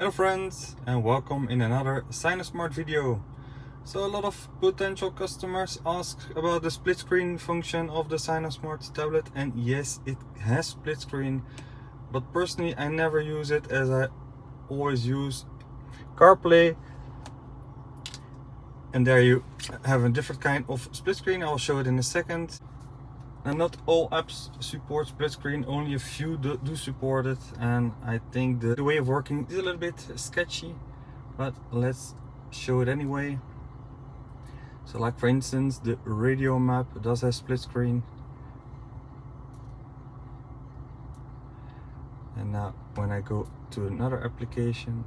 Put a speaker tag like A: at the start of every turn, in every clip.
A: Hello friends, and welcome in another Sinosmart video. So a lot of potential customers ask about the split screen function of the Sinosmart tablet, and yes, it has split screen, but personally I never use it as I always use CarPlay, and there you have a different kind of split screen. I'll show it in a second. And not all apps support split screen, only a few do support it, and I think the way of working is a little bit sketchy, but let's show it anyway. So like for instance, the radio map does have split screen. And now when I go to another application,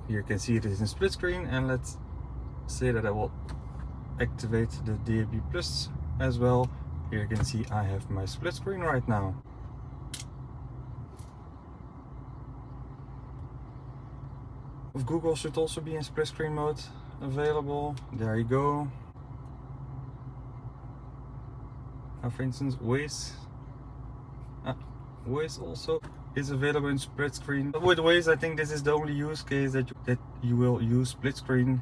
A: here you can see it is in split screen, and let's say that I will activate the DAB Plus as well. Here you can see I have my split screen right now. Google should also be in split screen mode available. There you go. Now for instance, Waze also is available in split screen. But with Waze, I think this is the only use case that you will use split screen.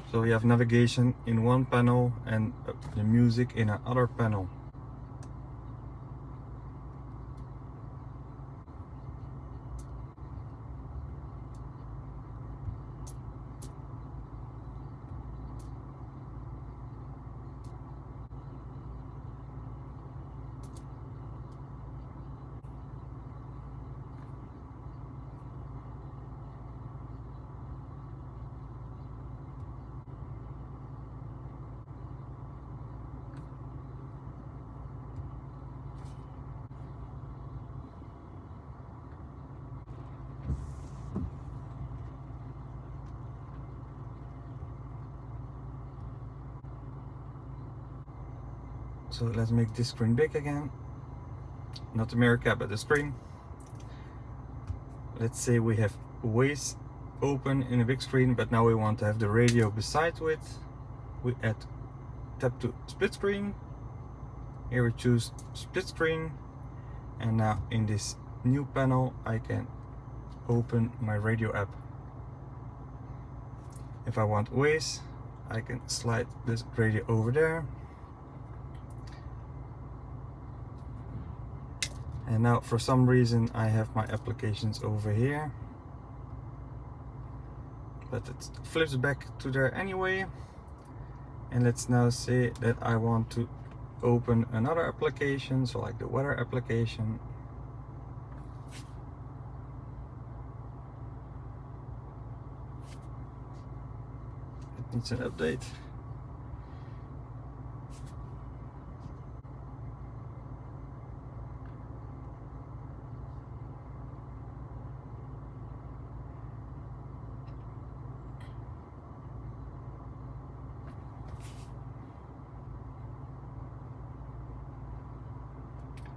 A: So you have navigation in one panel and the music in another panel. So let's make this screen big again. Not the mirror cap, but the screen. Let's say we have Waze open in a big screen, but now we want to have the radio beside it. We tap to split screen. Here we choose split screen, and now in this new panel I can open my radio app. If I want Waze, I can slide this radio over there. And now for some reason I have my applications over here, but it flips back to there anyway. And let's now say that I want to open another application, so like the weather application. It needs an update.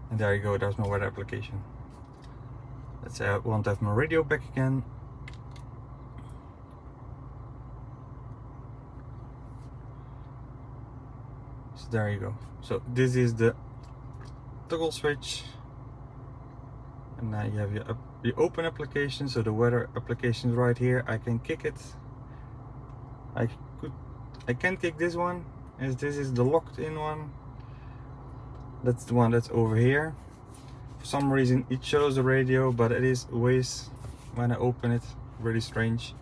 A: And there you go, there's no weather application. Let's say I want to have my radio back again. So there you go. So this is the toggle switch. And now you have your open application, so the weather application is right here. I can kick it. I can kick this one, as this is the locked in one. That's the one that's over here. For some reason it shows the radio, but it is Waze when I open it. Really strange.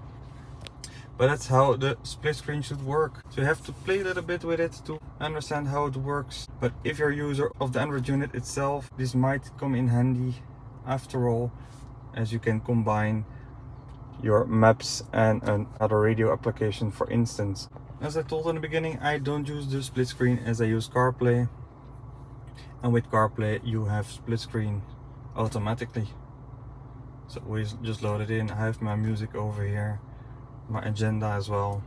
A: But that's how the split screen should work. So you have to play a little bit with it to understand how it works. But if you're a user of the Android unit itself, this might come in handy after all, as you can combine your maps and another radio application, for instance. As I told in the beginning, I don't use the split screen as I use CarPlay. And with CarPlay you have split screen automatically. So we just load it in. I have my music over here, my agenda as well,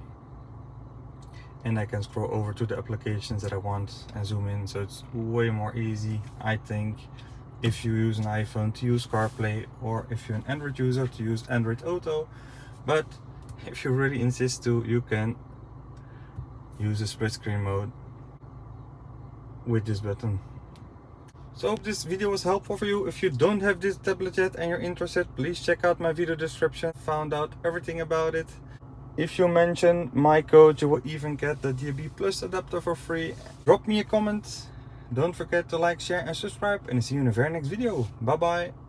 A: and I can scroll over to the applications that I want and zoom in. So it's way more easy, I think, if you use an iPhone to use CarPlay, or if you're an Android user to use Android Auto. But if you really insist to, you can use the split screen mode. with this button. So I hope this video was helpful for you. If you don't have this tablet yet and you're interested, please check out my video description. Found out everything about it. If you mention my code, you will even get the DAB Plus adapter for free. Drop me a comment. Don't forget to like, share and subscribe, and see you in the very next video. Bye bye.